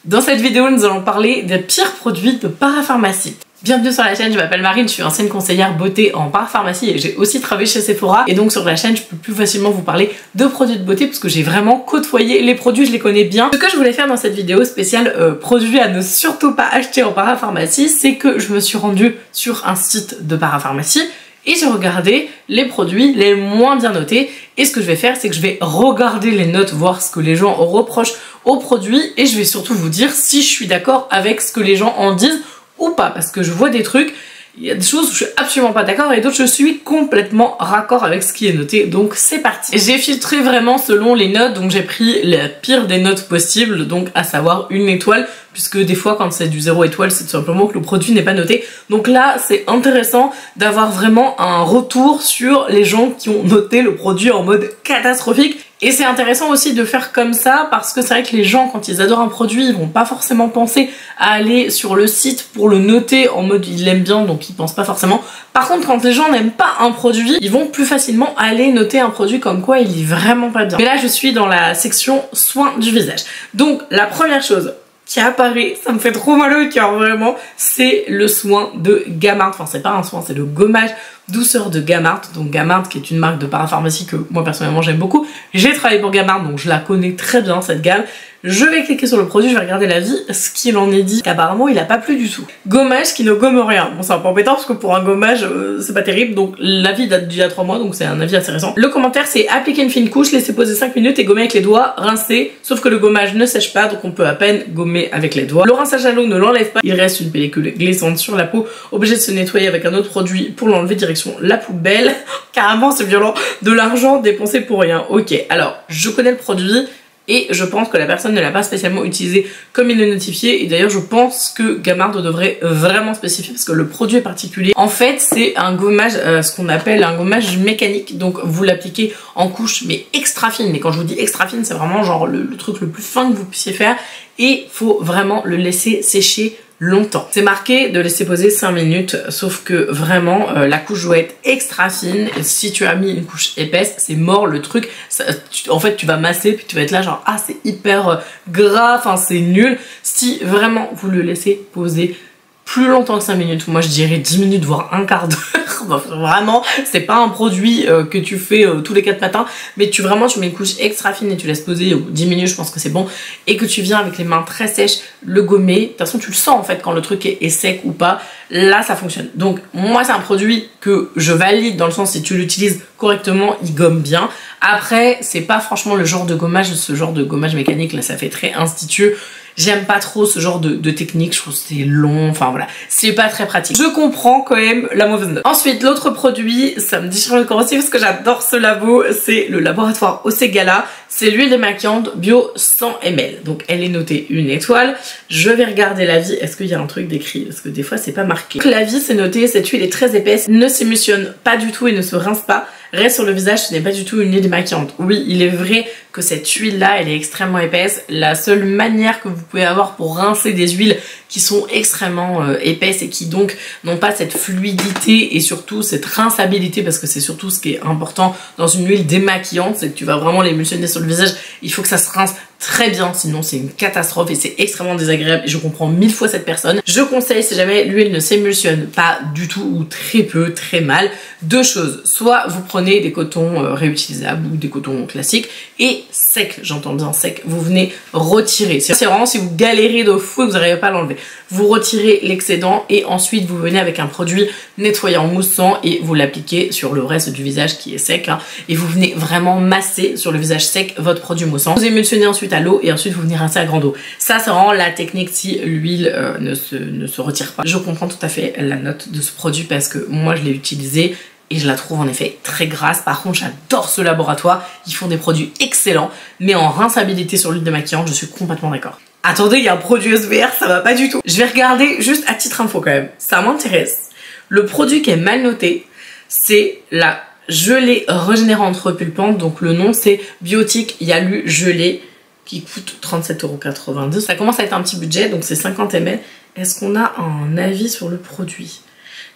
Dans cette vidéo, nous allons parler des pires produits de parapharmacie. Bienvenue sur la chaîne, je m'appelle Marine, je suis ancienne conseillère beauté en parapharmacie et j'ai aussi travaillé chez Sephora. Et donc sur la chaîne, je peux plus facilement vous parler de produits de beauté parce que j'ai vraiment côtoyé les produits, je les connais bien. Ce que je voulais faire dans cette vidéo spéciale produits à ne surtout pas acheter en parapharmacie, c'est que je me suis rendue sur un site de parapharmacie et j'ai regardé les produits les moins bien notés. Et ce que je vais faire, c'est que je vais regarder les notes, voir ce que les gens reprochent aux produits et je vais surtout vous dire si je suis d'accord avec ce que les gens en disent ou pas, parce que je vois des trucs, il y a des choses où je suis absolument pas d'accord et d'autres je suis complètement raccord avec ce qui est noté, donc c'est parti. J'ai filtré vraiment selon les notes, donc j'ai pris la pire des notes possibles, donc à savoir 1 étoile, puisque des fois quand c'est du 0 étoile c'est tout simplement que le produit n'est pas noté. Donc là c'est intéressant d'avoir vraiment un retour sur les gens qui ont noté le produit en mode catastrophique. Et c'est intéressant aussi de faire comme ça parce que c'est vrai que les gens quand ils adorent un produit ils vont pas forcément penser à aller sur le site pour le noter en mode ils l'aiment bien donc ils pensent pas forcément. Par contre quand les gens n'aiment pas un produit ils vont plus facilement aller noter un produit comme quoi il est vraiment pas bien. Mais là je suis dans la section soins du visage. Donc la première chose qui apparaît, ça me fait trop mal au cœur vraiment, c'est le soin de Gamard. Enfin c'est pas un soin, c'est le gommage douceur de Gamard. Donc Gamard qui est une marque de parapharmacie que moi personnellement j'aime beaucoup. J'ai travaillé pour Gamard donc je la connais très bien cette gamme. Je vais cliquer sur le produit, je vais regarder l'avis, ce qu'il en est dit. Apparemment il a pas plu du tout. Gommage qui ne gomme rien. Bon c'est un peu embêtant parce que pour un gommage c'est pas terrible. Donc l'avis date d'il y a 3 mois donc c'est un avis assez récent. Le commentaire c'est appliquer une fine couche, laisser poser 5 minutes et gommer avec les doigts, rincer. Sauf que le gommage ne sèche pas donc on peut à peine gommer avec les doigts. Le rinçage à l'eau ne l'enlève pas. Il reste une pellicule glissante sur la peau. Obligé de se nettoyer avec un autre produit pour l'enlever direction la poubelle. Carrément c'est violent. De l'argent dépensé pour rien. Ok alors je connais le produit. Et je pense que la personne ne l'a pas spécialement utilisé comme il est notifié. Et d'ailleurs je pense que Gamard devrait vraiment spécifier parce que le produit est particulier. En fait c'est un gommage, ce qu'on appelle un gommage mécanique. Donc vous l'appliquez en couche mais extra fine. Mais quand je vous dis extra fine c'est vraiment genre le truc le plus fin que vous puissiez faire. Et faut vraiment le laisser sécher longtemps. C'est marqué de laisser poser 5 minutes, sauf que vraiment la couche doit être extra fine et si tu as mis une couche épaisse, c'est mort le truc. Ça, en fait tu vas masser puis tu vas être là genre ah c'est hyper gras, enfin c'est nul. Si vraiment vous le laissez poser plus longtemps que 5 minutes, moi je dirais 10 minutes voire un quart d'heure. Vraiment c'est pas un produit que tu fais tous les 4 matins, mais tu mets une couche extra fine et tu laisses poser 10 minutes, je pense que c'est bon, et que tu viens avec les mains très sèches le gommer. De toute façon tu le sens en fait quand le truc est sec ou pas, là ça fonctionne. Donc moi c'est un produit que je valide dans le sens si tu l'utilises correctement il gomme bien. Après c'est pas franchement le genre de gommage, ce genre de gommage mécanique là ça fait très institut. J'aime pas trop ce genre de technique, je trouve que c'est long, enfin voilà, c'est pas très pratique. Je comprends quand même la mauvaise note. Ensuite, l'autre produit, ça me déchire le corps aussi parce que j'adore ce labo, c'est le laboratoire Osegala. C'est l'huile démaquillante bio 100 ml. Donc elle est notée 1 étoile. Je vais regarder l'avis, est-ce qu'il y a un truc décrit? Parce que des fois c'est pas marqué. Donc l'avis c'est noté, cette huile est très épaisse, ne s'émulsionne pas du tout et ne se rince pas. Reste sur le visage, ce n'est pas du tout une huile démaquillante. Oui, il est vrai que cette huile là, elle est extrêmement épaisse. La seule manière que vous pouvez avoir pour rincer des huiles qui sont extrêmement épaisses et qui donc n'ont pas cette fluidité et surtout cette rinçabilité, parce que c'est surtout ce qui est important dans une huile démaquillante, c'est que tu vas vraiment l'émulsionner sur le visage, il faut que ça se rince très bien, sinon c'est une catastrophe et c'est extrêmement désagréable et je comprends 1000 fois cette personne. Je conseille, si jamais l'huile ne s'émulsionne pas du tout ou très peu, très mal, 2 choses. Soit vous prenez des cotons réutilisables ou des cotons classiques et secs, j'entends bien sec, vous venez retirer. C'est vraiment si vous galérez de fou et que vous n'arrivez pas à l'enlever. Vous retirez l'excédent et ensuite vous venez avec un produit nettoyant moussant et vous l'appliquez sur le reste du visage qui est sec hein, et vous venez vraiment masser sur le visage sec votre produit moussant. Vous émulsionnez ensuite à l'eau et ensuite vous venez rincer à grande eau. Ça c'est vraiment la technique si l'huile ne se retire pas. Je comprends tout à fait la note de ce produit parce que moi je l'ai utilisé et je la trouve en effet très grasse. Par contre j'adore ce laboratoire, ils font des produits excellents, mais en rinçabilité sur l'huile démaquillante je suis complètement d'accord. Attendez, il y a un produit SBR, ça va pas du tout. Je vais regarder juste à titre info quand même, ça m'intéresse. Le produit qui est mal noté, c'est la gelée régénérante repulpante, donc le nom c'est Biotique Yalu Gelée, qui coûte 37,90 €. Ça commence à être un petit budget, donc c'est 50 ml. Est-ce qu'on a un avis sur le produit?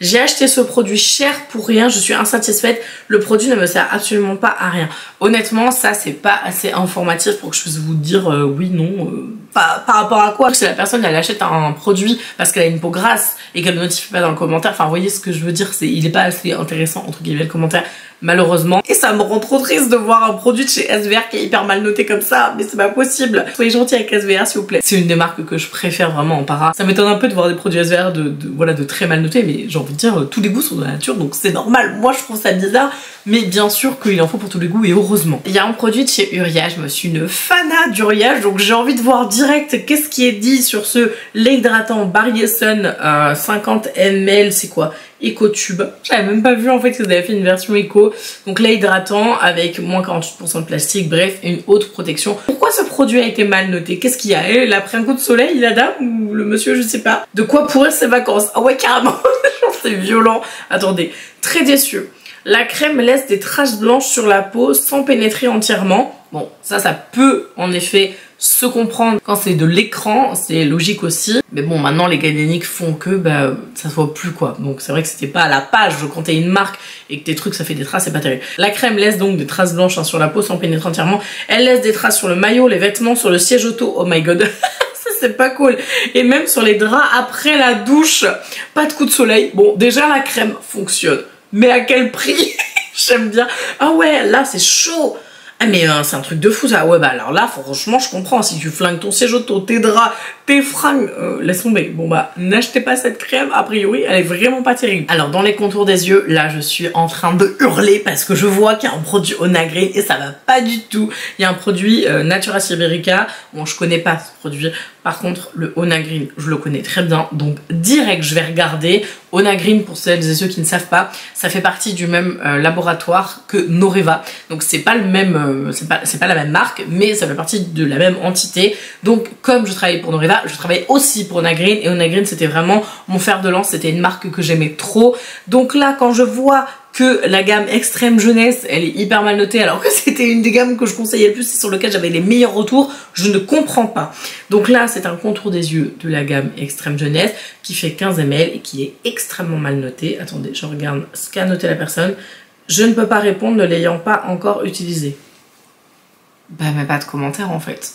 J'ai acheté ce produit cher pour rien, je suis insatisfaite, le produit ne me sert absolument pas à rien. Honnêtement, ça c'est pas assez informatif pour que je puisse vous dire oui, non, par rapport à quoi. Si la personne elle achète un produit parce qu'elle a une peau grasse et qu'elle ne notifie pas dans le commentaire, enfin vous voyez ce que je veux dire, il est pas assez intéressant entre guillemets le commentaire. Malheureusement. Et ça me rend trop triste de voir un produit de chez SVR qui est hyper mal noté comme ça, mais c'est pas possible. Soyez gentils avec SVR s'il vous plaît. C'est une des marques que je préfère vraiment en para. Ça m'étonne un peu de voir des produits SVR de très mal notés, mais j'ai envie de dire, tous les goûts sont de la nature, donc c'est normal. Moi je trouve ça bizarre, mais bien sûr qu'il en faut pour tous les goûts et heureusement. Il y a un produit de chez Uriage, je me suis une fana d'Uriage, donc j'ai envie de voir direct qu'est-ce qui est dit sur ce lait hydratant Barrier Sun 50 ml, c'est quoi? EcoTube. J'avais même pas vu en fait que vous avez fait une version éco. Donc lait hydratant avec moins 48% de plastique, bref, une haute protection. Pourquoi ce produit a été mal noté? Qu'est-ce qu'il y a? Elle a pris un coup de soleil, la dame, ou le monsieur, je sais pas. De quoi pourrir ses vacances? Ah ouais, carrément. C'est violent. Attendez, très déçu. La crème laisse des traces blanches sur la peau sans pénétrer entièrement. Bon, ça peut en effet se comprendre quand c'est de l'écran, c'est logique aussi. Mais bon, maintenant les galéniques font que ça se voit plus quoi. Donc c'est vrai que c'était pas à la page quand t'es une marque et que tes trucs ça fait des traces, c'est pas terrible. La crème laisse donc des traces blanches sur la peau sans pénétrer entièrement. Elle laisse des traces sur le maillot, les vêtements, sur le siège auto. Oh my god. Ça c'est pas cool. Et même sur les draps après la douche. Pas de coup de soleil. Bon, déjà la crème fonctionne. Mais à quel prix? J'aime bien. Ah ouais, là c'est chaud. Ah mais c'est un truc de fou ça. Ouais bah alors là franchement je comprends. Si tu flingues ton siège auto, tes draps, tes fringues, laisse tomber. Bon bah n'achetez pas cette crème, a priori elle est vraiment pas terrible. Alors dans les contours des yeux, là je suis en train de hurler parce que je vois qu'il y a un produit Onagreen et ça va pas du tout. Il y a un produit Natura Siberica. Bon je connais pas ce produit. Par contre le Onagreen je le connais très bien. Donc direct je vais regarder. Onagreen pour celles et ceux qui ne savent pas, ça fait partie du même laboratoire que Noreva. Donc c'est pas le même, c'est pas la même marque, mais ça fait partie de la même entité. Donc comme je travaillais pour Noreva, je travaillais aussi pour Onagreen et Onagreen c'était vraiment mon fer de lance, c'était une marque que j'aimais trop. Donc là quand je vois que la gamme extrême jeunesse elle est hyper mal notée alors que c'était une des gammes que je conseillais le plus et sur lequel j'avais les meilleurs retours, je ne comprends pas. Donc là c'est un contour des yeux de la gamme extrême jeunesse qui fait 15 ml et qui est extrêmement mal noté. Attendez, je regarde ce qu'a noté la personne. Je ne peux pas répondre ne l'ayant pas encore utilisé. Bah mais pas de commentaire en fait.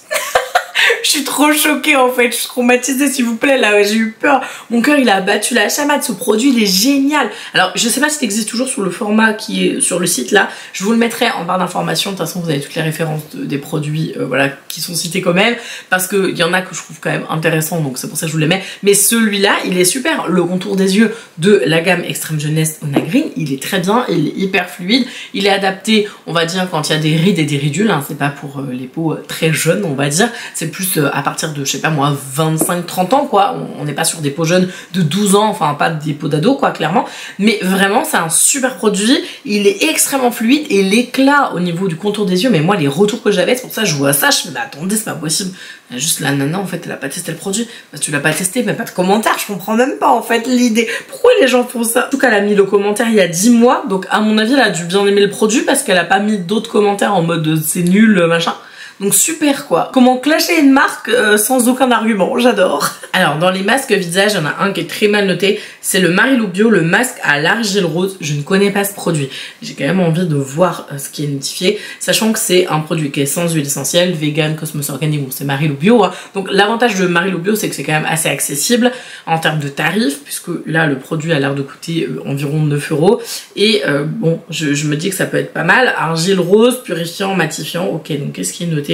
Je suis trop choquée en fait, je suis traumatisée s'il vous plaît là, j'ai eu peur. Mon cœur il a battu la chamade, ce produit il est génial. Alors je sais pas si ça existe toujours sur le format qui est sur le site là, je vous le mettrai en barre d'informations, de toute façon vous avez toutes les références des produits voilà, qui sont cités quand même. Parce qu'il y en a que je trouve quand même intéressants donc c'est pour ça que je vous les mets. Mais celui-là il est super, le contour des yeux de la gamme extrême jeunesse Onagreen, il est très bien, il est hyper fluide. Il est adapté on va dire quand il y a des rides et des ridules, hein, c'est pas pour les peaux très jeunes on va dire, c'est plus à partir de, je sais pas moi, 25-30 ans quoi, on n'est pas sur des peaux jeunes de 12 ans, enfin pas des peaux d'ado quoi clairement, mais vraiment c'est un super produit, il est extrêmement fluide et l'éclat au niveau du contour des yeux, mais moi les retours que j'avais, c'est pour ça que je vois ça, je me dis attendez c'est pas possible, juste la nana en fait elle a pas testé le produit, parce que tu l'as pas testé, mais pas de commentaire, je comprends même pas en fait l'idée, pourquoi les gens font ça? En tout cas elle a mis le commentaire il y a 10 mois, donc à mon avis elle a dû bien aimer le produit parce qu'elle a pas mis d'autres commentaires en mode c'est nul machin. Donc super quoi. Comment clasher une marque sans aucun argument, j'adore. Alors dans les masques visage, il y en a un qui est très mal noté, c'est le Marilou Bio, le masque à l'argile rose. Je ne connais pas ce produit. J'ai quand même envie de voir ce qui est notifié, sachant que c'est un produit qui est sans huile essentielle, vegan, cosmos organique, bon c'est Marilou Bio. Hein. Donc l'avantage de Marilou Bio c'est que c'est quand même assez accessible en termes de tarifs, puisque là le produit a l'air de coûter environ 9 €. Et bon, je me dis que ça peut être pas mal. Argile rose, purifiant, matifiant, ok, donc qu'est-ce qui est noté?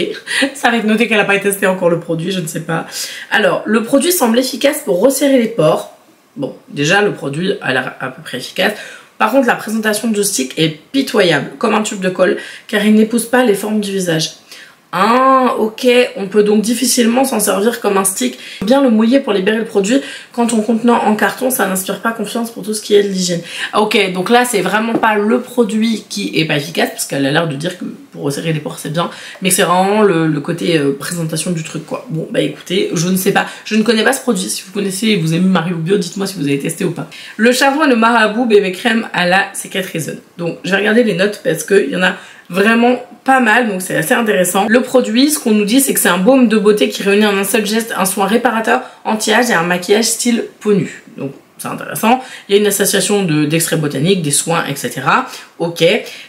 Ça va être noté qu'elle n'a pas testé encore le produit, je ne sais pas. Alors, le produit semble efficace pour resserrer les pores. Bon, déjà, le produit a l'air à peu près efficace. Par contre, la présentation de stick est pitoyable, comme un tube de colle, car il n'épouse pas les formes du visage. Ah, ok, on peut donc difficilement s'en servir comme un stick. Bien le mouiller pour libérer le produit. Quand ton contenant en carton, ça n'inspire pas confiance pour tout ce qui est de l'hygiène. Ah, ok, donc là, c'est vraiment pas le produit qui est pas efficace, parce qu'elle a l'air de dire que pour resserrer les pores, c'est bien. Mais c'est vraiment le côté présentation du truc, quoi. Bon, bah écoutez, je ne sais pas. Je ne connais pas ce produit. Si vous connaissez et vous aimez Marilou Bio, dites-moi si vous avez testé ou pas. Le Chardon et le Marabout bébé crème à la cicatrisone. Donc, j'ai regardé les notes parce qu'il y en a vraiment pas mal, donc c'est assez intéressant. Le produit, ce qu'on nous dit, c'est que c'est un baume de beauté qui réunit en un seul geste un soin réparateur, anti-âge et un maquillage style peau nue. Donc c'est intéressant. Il y a une association d'extraits botaniques, des soins, etc. Ok.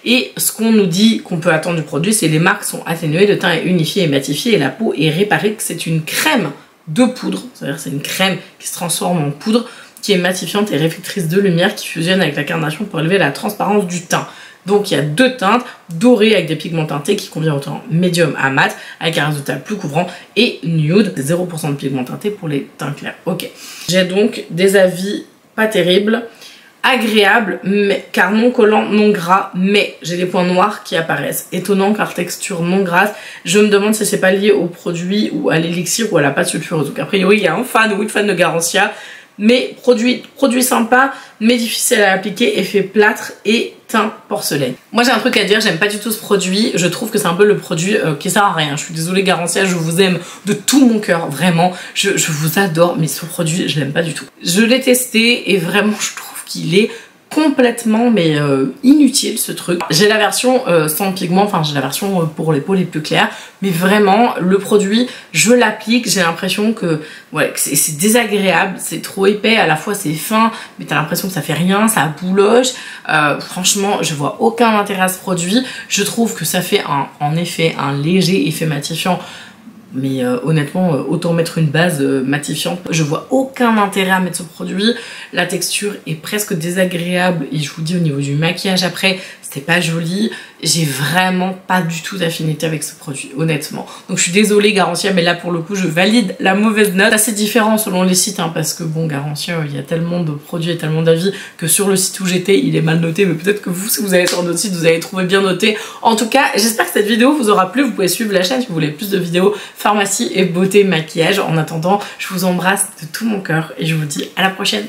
Et ce qu'on nous dit qu'on peut attendre du produit, c'est les marques sont atténuées, le teint est unifié et matifié et la peau est réparée. C'est une crème de poudre, c'est-à-dire c'est une crème qui se transforme en poudre, qui est matifiante et réflectrice de lumière, qui fusionne avec la carnation pour élever la transparence du teint. Donc il y a deux teintes, dorées avec des pigments teintés qui convient au teint médium à mat, avec un résultat plus couvrant, et nude, 0% de pigments teintés pour les teints clairs. Ok. J'ai donc des avis pas terribles, agréables, mais, car non collants, non gras, mais j'ai des points noirs qui apparaissent. Étonnant car texture non grasse. Je me demande si c'est pas lié au produit ou à l'élixir ou à la pâte sulfureuse. Donc a priori il y a un fan ou une fan de Garancia. Mais produit sympa, mais difficile à appliquer, effet plâtre et teint porcelaine. Moi j'ai un truc à dire, j'aime pas du tout ce produit, je trouve que c'est un peu le produit qui sert à rien. Je suis désolée Garancia, je vous aime de tout mon cœur, vraiment, je vous adore, mais ce produit je l'aime pas du tout. Je l'ai testé et vraiment je trouve qu'il est complètement mais inutile ce truc. J'ai la version sans pigment, enfin j'ai la version pour les peaux les plus claires, mais vraiment le produit je l'applique, j'ai l'impression que ouais, c'est désagréable, c'est trop épais, à la fois c'est fin mais t'as l'impression que ça fait rien, ça bouloche. Franchement je vois aucun intérêt à ce produit, je trouve que ça fait en effet un léger effet matifiant. Mais honnêtement, autant mettre une base matifiante. Je vois aucun intérêt à mettre ce produit. La texture est presque désagréable. Et je vous dis, au niveau du maquillage après, c'était pas joli. J'ai vraiment pas du tout d'affinité avec ce produit, honnêtement. Donc je suis désolée Garancia, mais là pour le coup, je valide la mauvaise note. C'est assez différent selon les sites, hein, parce que bon, Garancia, il y a tellement de produits et tellement d'avis que sur le site où j'étais, il est mal noté. Mais peut-être que vous, si vous allez sur notre site, vous allez trouver bien noté. En tout cas, j'espère que cette vidéo vous aura plu. Vous pouvez suivre la chaîne si vous voulez plus de vidéos pharmacie et beauté maquillage. En attendant, je vous embrasse de tout mon cœur et je vous dis à la prochaine.